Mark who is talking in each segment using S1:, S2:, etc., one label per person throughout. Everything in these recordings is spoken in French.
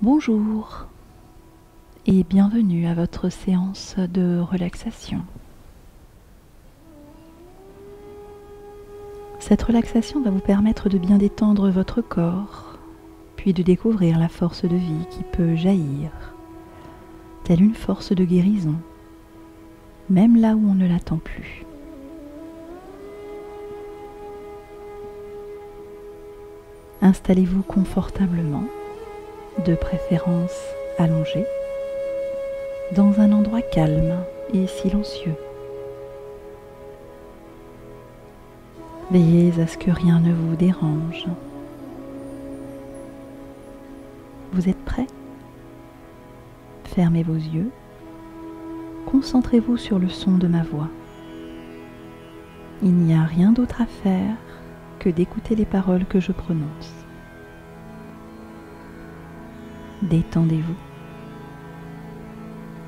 S1: Bonjour et bienvenue à votre séance de relaxation. Cette relaxation va vous permettre de bien détendre votre corps, puis de découvrir la force de vie qui peut jaillir, telle une force de guérison, même là où on ne l'attend plus. Installez-vous confortablement, de préférence allongé, dans un endroit calme et silencieux. Veillez à ce que rien ne vous dérange. Vous êtes prêt? Fermez vos yeux. Concentrez-vous sur le son de ma voix. Il n'y a rien d'autre à faire que d'écouter les paroles que je prononce. Détendez-vous.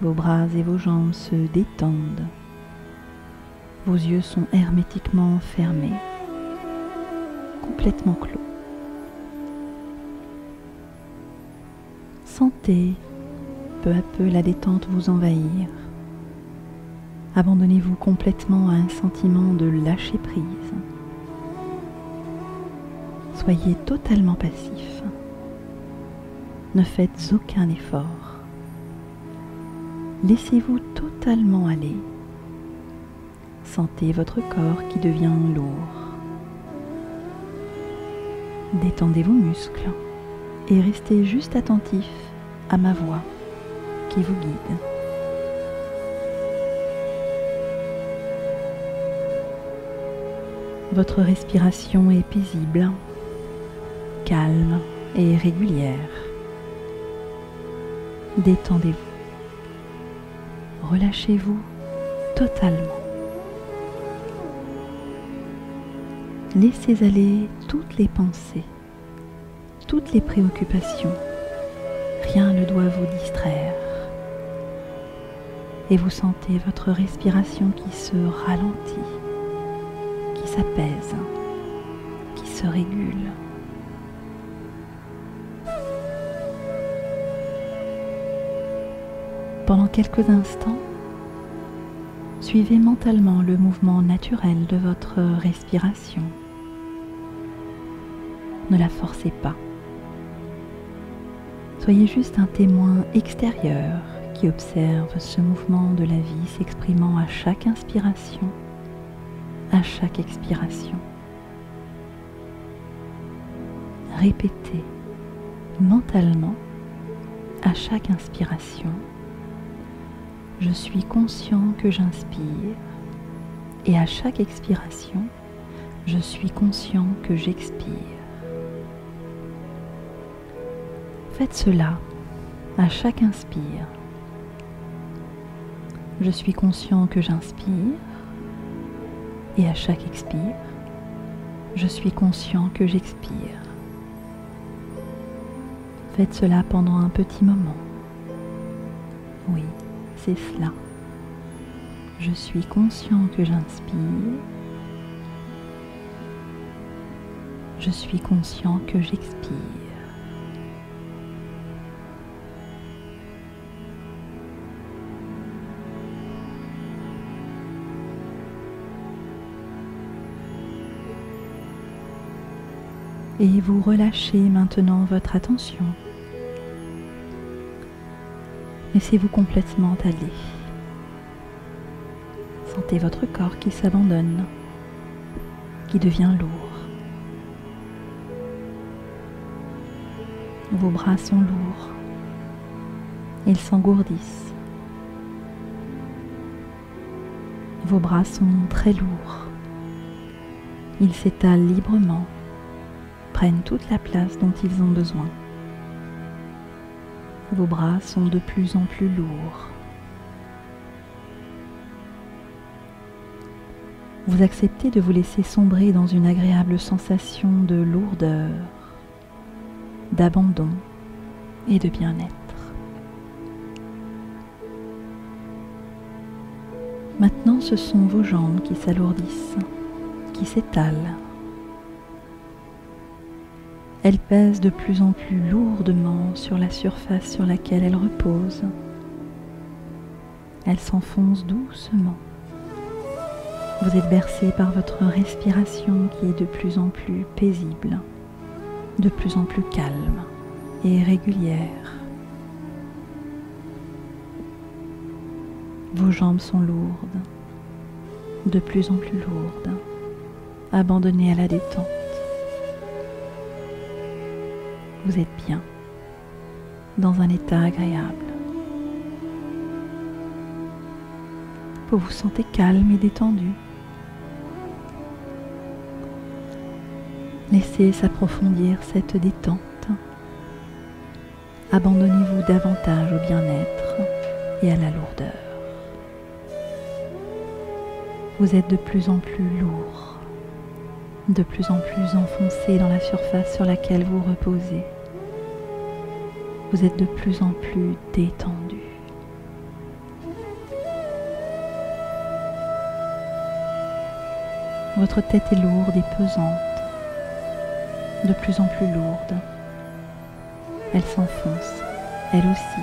S1: Vos bras et vos jambes se détendent. Vos yeux sont hermétiquement fermés, complètement clos. Sentez peu à peu la détente vous envahir. Abandonnez-vous complètement à un sentiment de lâcher prise. Soyez totalement passif. Ne faites aucun effort. Laissez-vous totalement aller. Sentez votre corps qui devient lourd. Détendez vos muscles et restez juste attentif à ma voix qui vous guide. Votre respiration est paisible, calme et régulière. Détendez-vous. Relâchez-vous totalement. Laissez aller toutes les pensées, toutes les préoccupations. Rien ne doit vous distraire. Et vous sentez votre respiration qui se ralentit, qui s'apaise, qui se régule. Pendant quelques instants, suivez mentalement le mouvement naturel de votre respiration. Ne la forcez pas. Soyez juste un témoin extérieur qui observe ce mouvement de la vie s'exprimant à chaque inspiration, à chaque expiration. Répétez mentalement à chaque inspiration. Je suis conscient que j'inspire et à chaque expiration, je suis conscient que j'expire. Faites cela à chaque inspire. Je suis conscient que j'inspire et à chaque expire, je suis conscient que j'expire. Faites cela pendant un petit moment. Oui. C'est cela. Je suis conscient que j'inspire. Je suis conscient que j'expire. Et vous relâchez maintenant votre attention. Laissez-vous complètement aller. Sentez votre corps qui s'abandonne, qui devient lourd. Vos bras sont lourds. Ils s'engourdissent. Vos bras sont très lourds. Ils s'étalent librement, prennent toute la place dont ils ont besoin. Vos bras sont de plus en plus lourds. Vous acceptez de vous laisser sombrer dans une agréable sensation de lourdeur, d'abandon et de bien-être. Maintenant, ce sont vos jambes qui s'alourdissent, qui s'étalent. Elle pèse de plus en plus lourdement sur la surface sur laquelle elle repose. Elle s'enfonce doucement. Vous êtes bercé par votre respiration qui est de plus en plus paisible, de plus en plus calme et régulière. Vos jambes sont lourdes, de plus en plus lourdes, abandonnées à la détente. Vous êtes bien, dans un état agréable. Vous vous sentez calme et détendu. Laissez s'approfondir cette détente. Abandonnez-vous davantage au bien-être et à la lourdeur. Vous êtes de plus en plus lourd, de plus en plus enfoncé dans la surface sur laquelle vous reposez. Vous êtes de plus en plus détendu. Votre tête est lourde et pesante, de plus en plus lourde. Elle s'enfonce, elle aussi,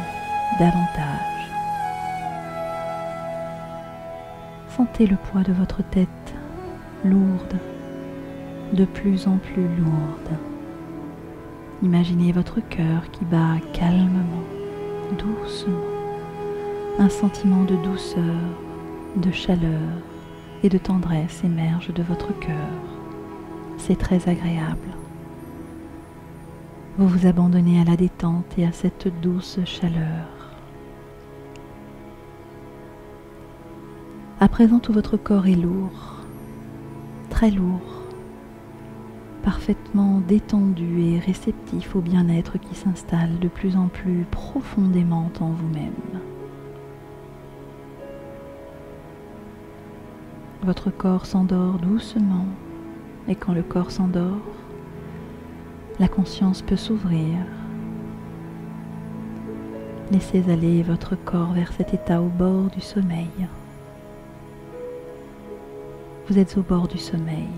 S1: davantage. Sentez le poids de votre tête lourde, de plus en plus lourde. Imaginez votre cœur qui bat calmement, doucement. Un sentiment de douceur, de chaleur et de tendresse émerge de votre cœur. C'est très agréable. Vous vous abandonnez à la détente et à cette douce chaleur. À présent, tout votre corps est lourd, très lourd, parfaitement détendu et réceptif au bien-être qui s'installe de plus en plus profondément en vous-même. Votre corps s'endort doucement, et quand le corps s'endort, la conscience peut s'ouvrir. Laissez aller votre corps vers cet état au bord du sommeil. Vous êtes au bord du sommeil.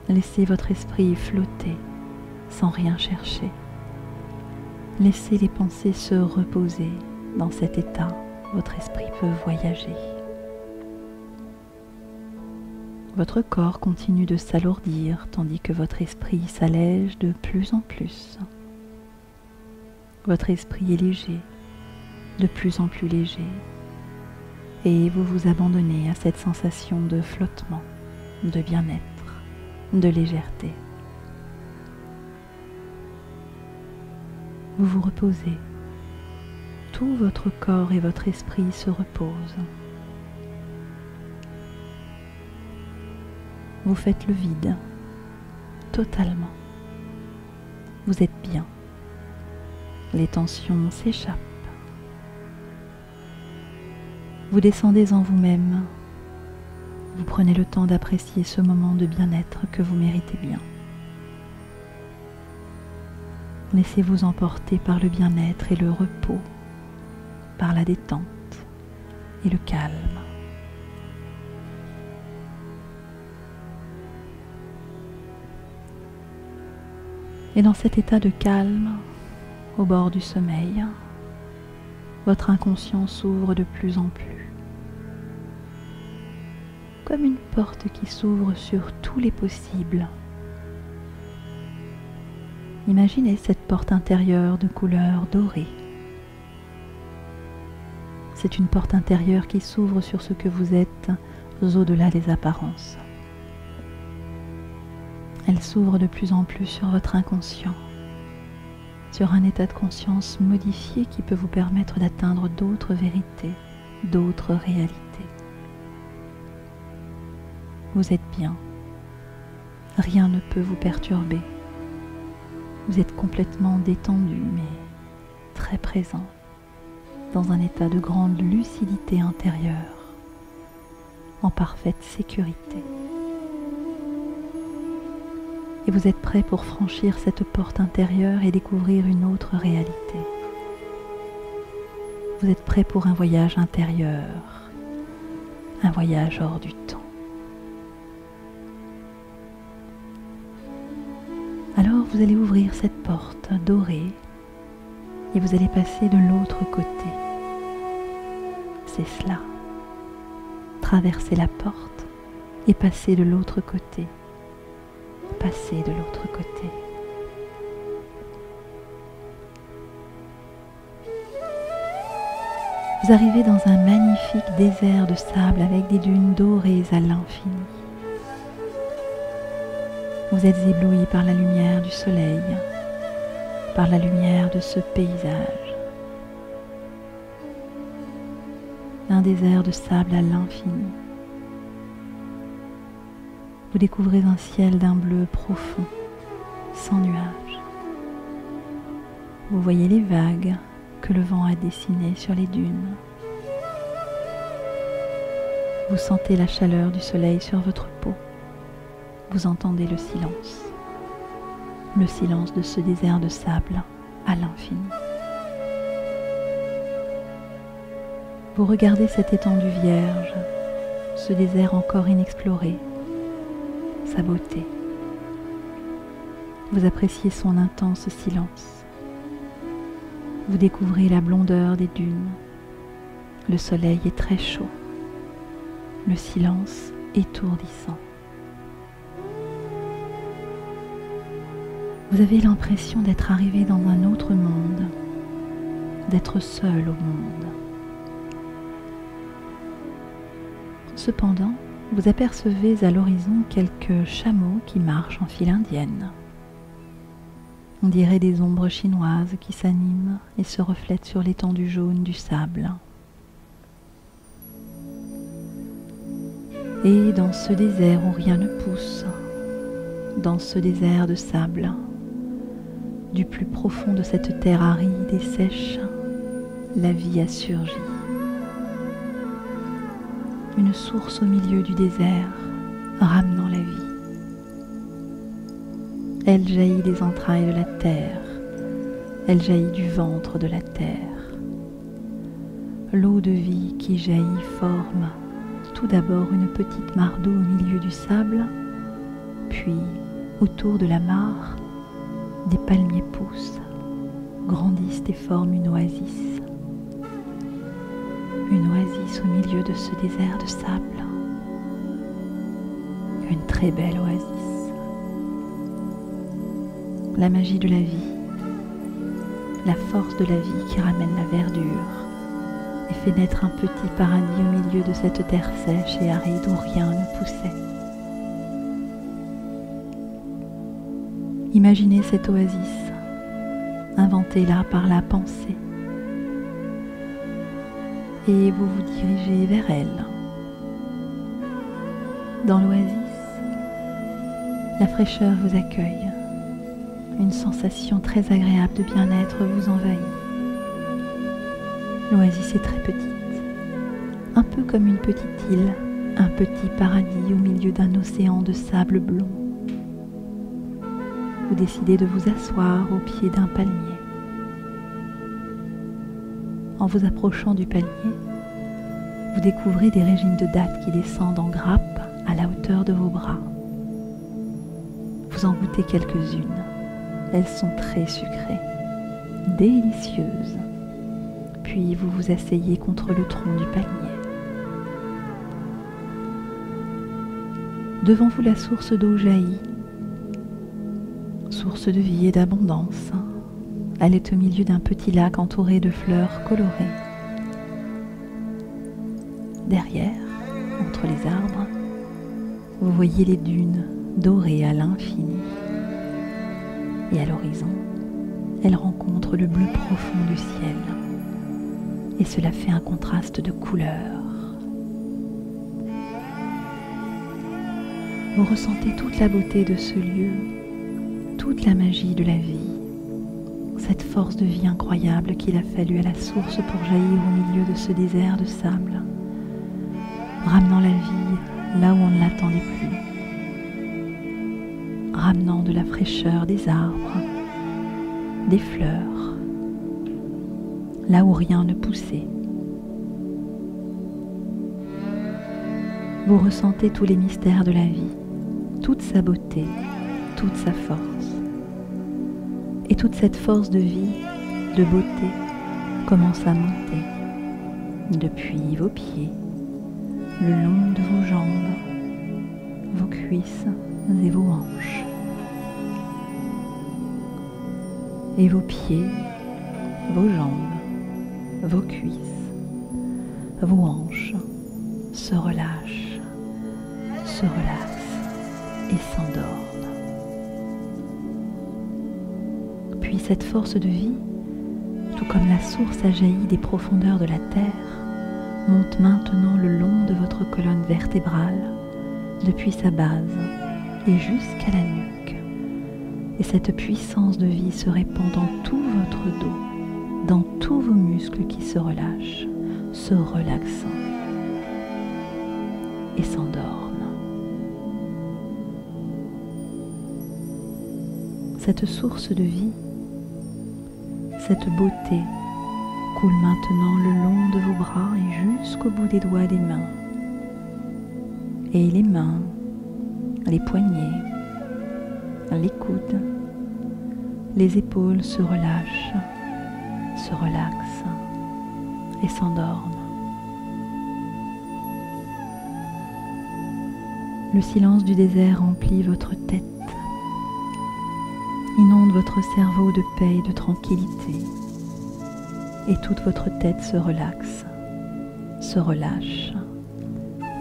S1: Laissez votre esprit flotter sans rien chercher. Laissez les pensées se reposer dans cet état. Votre esprit peut voyager. Votre corps continue de s'alourdir tandis que votre esprit s'allège de plus en plus. Votre esprit est léger, de plus en plus léger, et vous vous abandonnez à cette sensation de flottement, de bien-être, de légèreté. Vous vous reposez. Tout votre corps et votre esprit se reposent. Vous faites le vide, totalement. Vous êtes bien. Les tensions s'échappent. Vous descendez en vous-même. Vous prenez le temps d'apprécier ce moment de bien-être que vous méritez bien. Laissez-vous emporter par le bien-être et le repos, par la détente et le calme. Et dans cet état de calme, au bord du sommeil, votre inconscient s'ouvre de plus en plus, comme une porte qui s'ouvre sur tous les possibles. Imaginez cette porte intérieure de couleur dorée. C'est une porte intérieure qui s'ouvre sur ce que vous êtes au-delà des apparences. Elle s'ouvre de plus en plus sur votre inconscient, sur un état de conscience modifié qui peut vous permettre d'atteindre d'autres vérités, d'autres réalités. Vous êtes bien, rien ne peut vous perturber. Vous êtes complètement détendu, mais très présent, dans un état de grande lucidité intérieure, en parfaite sécurité. Et vous êtes prêt pour franchir cette porte intérieure et découvrir une autre réalité. Vous êtes prêt pour un voyage intérieur, un voyage hors du temps. Alors vous allez ouvrir cette porte dorée et vous allez passer de l'autre côté. C'est cela. Traverser la porte et passer de l'autre côté. Passer de l'autre côté. Vous arrivez dans un magnifique désert de sable avec des dunes dorées à l'infini. Vous êtes ébloui par la lumière du soleil, par la lumière de ce paysage. Un désert de sable à l'infini. Vous découvrez un ciel d'un bleu profond, sans nuages. Vous voyez les vagues que le vent a dessinées sur les dunes. Vous sentez la chaleur du soleil sur votre peau. Vous entendez le silence de ce désert de sable à l'infini. Vous regardez cette étendue vierge, ce désert encore inexploré, sa beauté. Vous appréciez son intense silence. Vous découvrez la blondeur des dunes. Le soleil est très chaud. Le silence étourdissant. Vous avez l'impression d'être arrivé dans un autre monde, d'être seul au monde. Cependant, vous apercevez à l'horizon quelques chameaux qui marchent en file indienne. On dirait des ombres chinoises qui s'animent et se reflètent sur l'étendue jaune du sable. Et dans ce désert où rien ne pousse, dans ce désert de sable, du plus profond de cette terre aride et sèche, la vie a surgi. Une source au milieu du désert, ramenant la vie. Elle jaillit des entrailles de la terre, elle jaillit du ventre de la terre. L'eau de vie qui jaillit forme tout d'abord une petite mare d'eau au milieu du sable, puis autour de la mare, des palmiers poussent, grandissent et forment une oasis. Une oasis au milieu de ce désert de sable. Une très belle oasis. La magie de la vie, la force de la vie qui ramène la verdure et fait naître un petit paradis au milieu de cette terre sèche et aride où rien ne poussait. Imaginez cette oasis, inventée là par la pensée, et vous vous dirigez vers elle. Dans l'oasis, la fraîcheur vous accueille. Une sensation très agréable de bien-être vous envahit. L'oasis est très petite, un peu comme une petite île, un petit paradis au milieu d'un océan de sable blond. Vous décidez de vous asseoir au pied d'un palmier. En vous approchant du palmier, vous découvrez des régines de dattes qui descendent en grappes à la hauteur de vos bras. Vous en goûtez quelques-unes. Elles sont très sucrées, délicieuses. Puis vous vous asseyez contre le tronc du palmier. Devant vous, la source d'eau jaillit, source de vie et d'abondance. Elle est au milieu d'un petit lac entouré de fleurs colorées. Derrière, entre les arbres, vous voyez les dunes dorées à l'infini. Et à l'horizon, elle rencontre le bleu profond du ciel. Et cela fait un contraste de couleurs. Vous ressentez toute la beauté de ce lieu, toute la magie de la vie, cette force de vie incroyable qu'il a fallu à la source pour jaillir au milieu de ce désert de sable, ramenant la vie là où on ne l'attendait plus. Ramenant de la fraîcheur des arbres, des fleurs, là où rien ne poussait. Vous ressentez tous les mystères de la vie, toute sa beauté, toute sa force. toute cette force de vie, de beauté commence à monter depuis vos pieds, le long de vos jambes, vos cuisses et vos hanches. Et vos pieds, vos jambes, vos cuisses, vos hanches se relâchent, se relaxent et s'endorment. Puis cette force de vie, tout comme la source a jailli des profondeurs de la terre, monte maintenant le long de votre colonne vertébrale, depuis sa base et jusqu'à la nuque. Et cette puissance de vie se répand dans tout votre dos, dans tous vos muscles qui se relâchent, se relaxant et s'endorment. Cette source de vie, cette beauté coule maintenant le long de vos bras et jusqu'au bout des doigts des mains. Et les mains, les poignets, les coudes, les épaules se relâchent, se relaxent et s'endorment. Le silence du désert remplit votre tête, inonde votre cerveau de paix et de tranquillité, et toute votre tête se relaxe, se relâche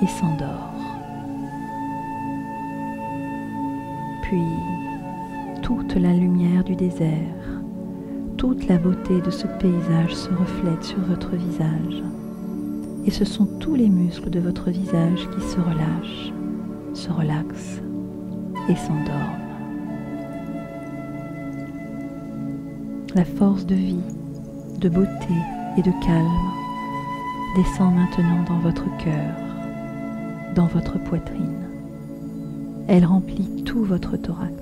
S1: et s'endort. Puis, toute la lumière du désert, toute la beauté de ce paysage se reflète sur votre visage, et ce sont tous les muscles de votre visage qui se relâchent, se relaxent et s'endorment. La force de vie, de beauté et de calme descend maintenant dans votre cœur, dans votre poitrine. Elle remplit tout votre thorax.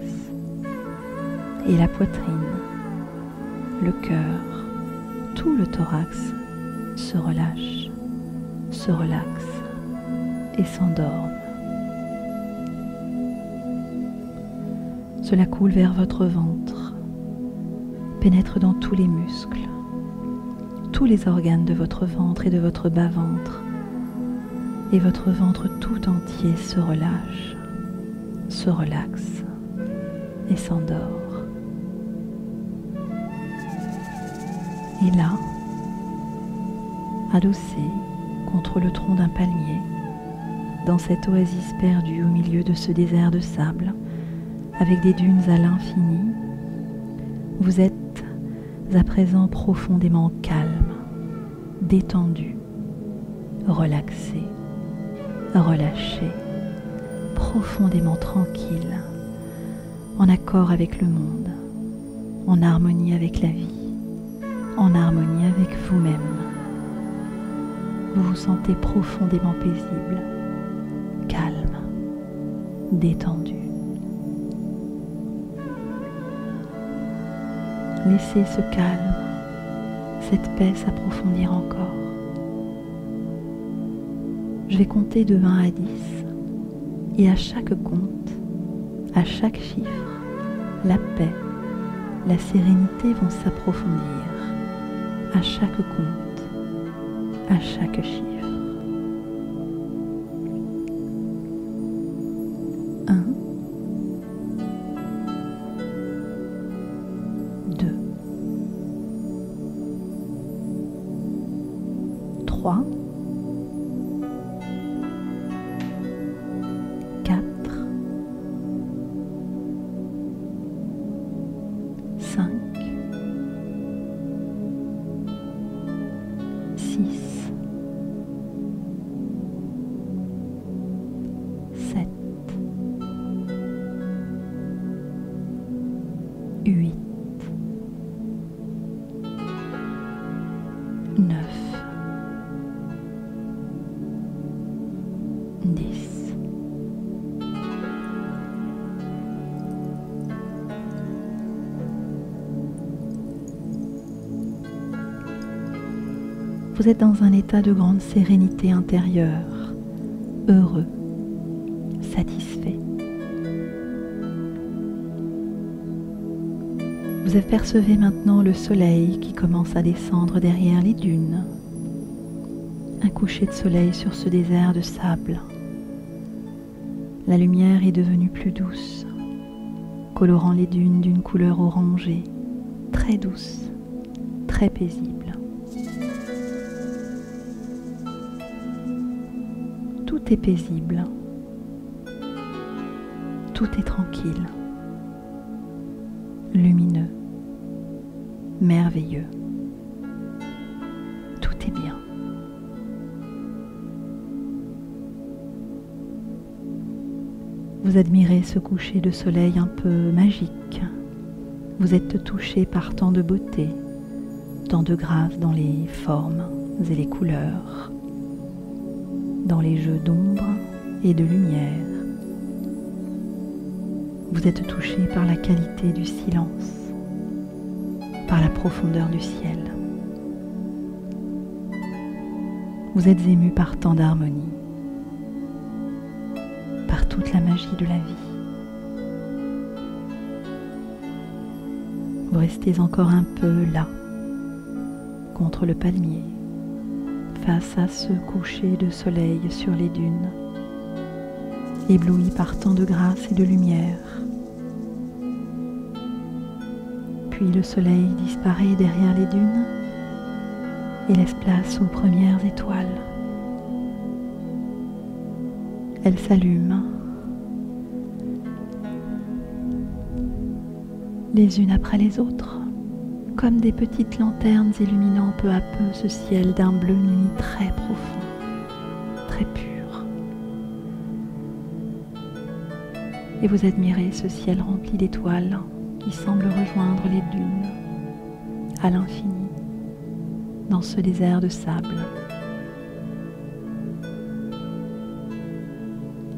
S1: Et la poitrine, le cœur, tout le thorax se relâche, se relaxe et s'endorme. Cela coule vers votre ventre, pénètre dans tous les muscles, tous les organes de votre ventre et de votre bas-ventre, et votre ventre tout entier se relâche, se relaxe et s'endort. Et là, adossé contre le tronc d'un palmier, dans cette oasis perdue au milieu de ce désert de sable, avec des dunes à l'infini, vous êtes à présent profondément calme, détendu, relaxé, relâché, profondément tranquille, en accord avec le monde, en harmonie avec la vie, en harmonie avec vous-même. Vous vous sentez profondément paisible, calme, détendu. Laissez ce calme, cette paix s'approfondir encore. Je vais compter de 1 à 10 et à chaque compte, à chaque chiffre, la paix, la sérénité vont s'approfondir. À chaque compte, à chaque chiffre. 1, 2, 3, 4, 5, 6, 7, 8, 9, 10. Vous êtes dans un état de grande sérénité intérieure, heureux, satisfait. Vous apercevez maintenant le soleil qui commence à descendre derrière les dunes. Un coucher de soleil sur ce désert de sable. La lumière est devenue plus douce, colorant les dunes d'une couleur orangée, très douce, très paisible. Tout est paisible, tout est tranquille, lumineux, merveilleux. Tout est bien. Vous admirez ce coucher de soleil un peu magique. Vous êtes touché par tant de beauté, tant de grâce dans les formes et les couleurs, dans les jeux d'ombre et de lumière. Vous êtes touché par la qualité du silence, par la profondeur du ciel. Vous êtes ému par tant d'harmonie, par toute la magie de la vie. Vous restez encore un peu là, contre le palmier, face à ce coucher de soleil sur les dunes, ébloui par tant de grâce et de lumière. Puis le soleil disparaît derrière les dunes et laisse place aux premières étoiles. Elles s'allument les unes après les autres, comme des petites lanternes illuminant peu à peu ce ciel d'un bleu nuit très profond, très pur. Et vous admirez ce ciel rempli d'étoiles qui semble rejoindre les dunes à l'infini dans ce désert de sable.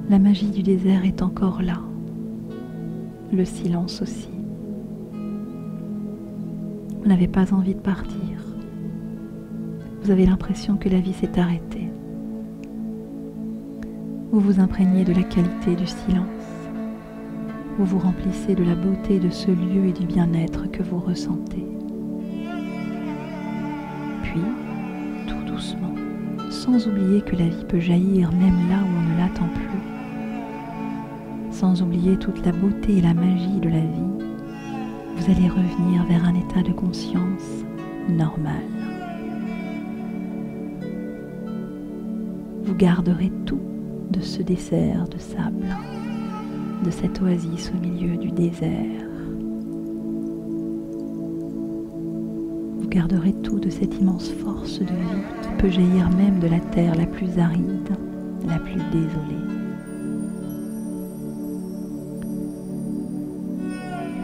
S1: La magie du désert est encore là, le silence aussi. Vous n'avez pas envie de partir. Vous avez l'impression que la vie s'est arrêtée. Vous vous imprégnez de la qualité du silence. Vous vous remplissez de la beauté de ce lieu et du bien-être que vous ressentez. Puis, tout doucement, sans oublier que la vie peut jaillir même là où on ne l'attend plus, sans oublier toute la beauté et la magie de la vie, vous allez revenir vers un état de conscience normal. Vous garderez tout de ce désert de sable, de cette oasis au milieu du désert. Vous garderez tout de cette immense force de vie qui peut jaillir même de la terre la plus aride, la plus désolée.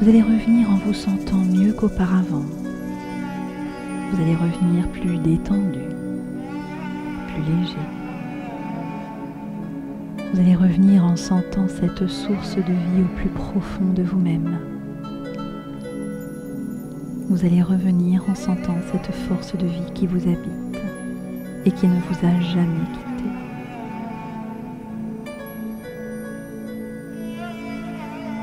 S1: Vous allez revenir en vous sentant mieux qu'auparavant. Vous allez revenir plus détendu, plus léger. Vous allez revenir en sentant cette source de vie au plus profond de vous-même. Vous allez revenir en sentant cette force de vie qui vous habite et qui ne vous a jamais quitté.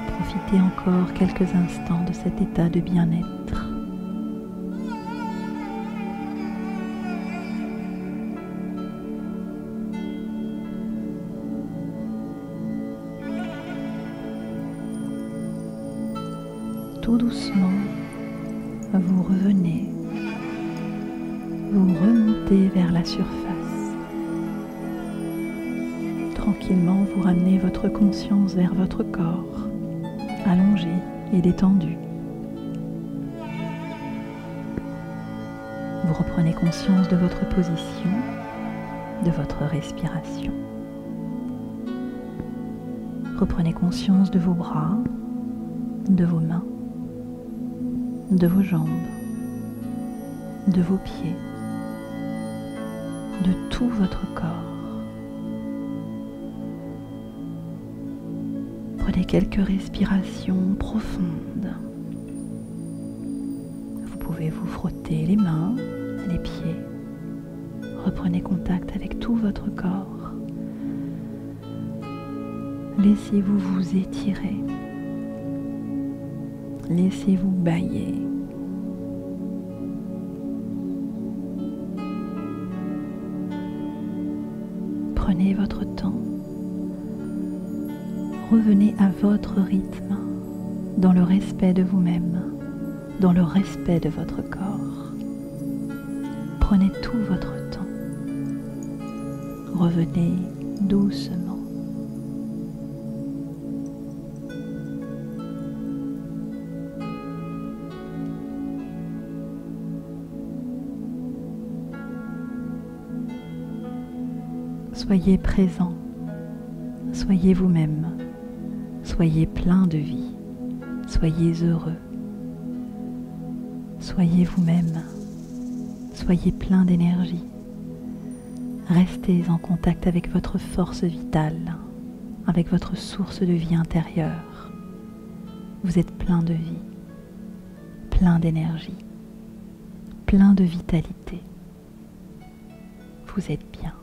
S1: Profitez encore quelques instants de cet état de bien-être. Tout doucement, vous revenez, vous remontez vers la surface. Tranquillement, vous ramenez votre conscience vers votre corps, allongé et détendu. Vous reprenez conscience de votre position, de votre respiration. Reprenez conscience de vos bras, de vos mains, de vos jambes, de vos pieds, de tout votre corps. Prenez quelques respirations profondes. Vous pouvez vous frotter les mains, les pieds. Reprenez contact avec tout votre corps. Laissez-vous vous étirer. Laissez-vous bâiller. Prenez votre temps. Revenez à votre rythme, dans le respect de vous-même, dans le respect de votre corps. Prenez tout votre temps. Revenez doucement. Soyez présent, soyez vous-même, soyez plein de vie, soyez heureux. Soyez vous-même, soyez plein d'énergie. Restez en contact avec votre force vitale, avec votre source de vie intérieure. Vous êtes plein de vie, plein d'énergie, plein de vitalité. Vous êtes bien.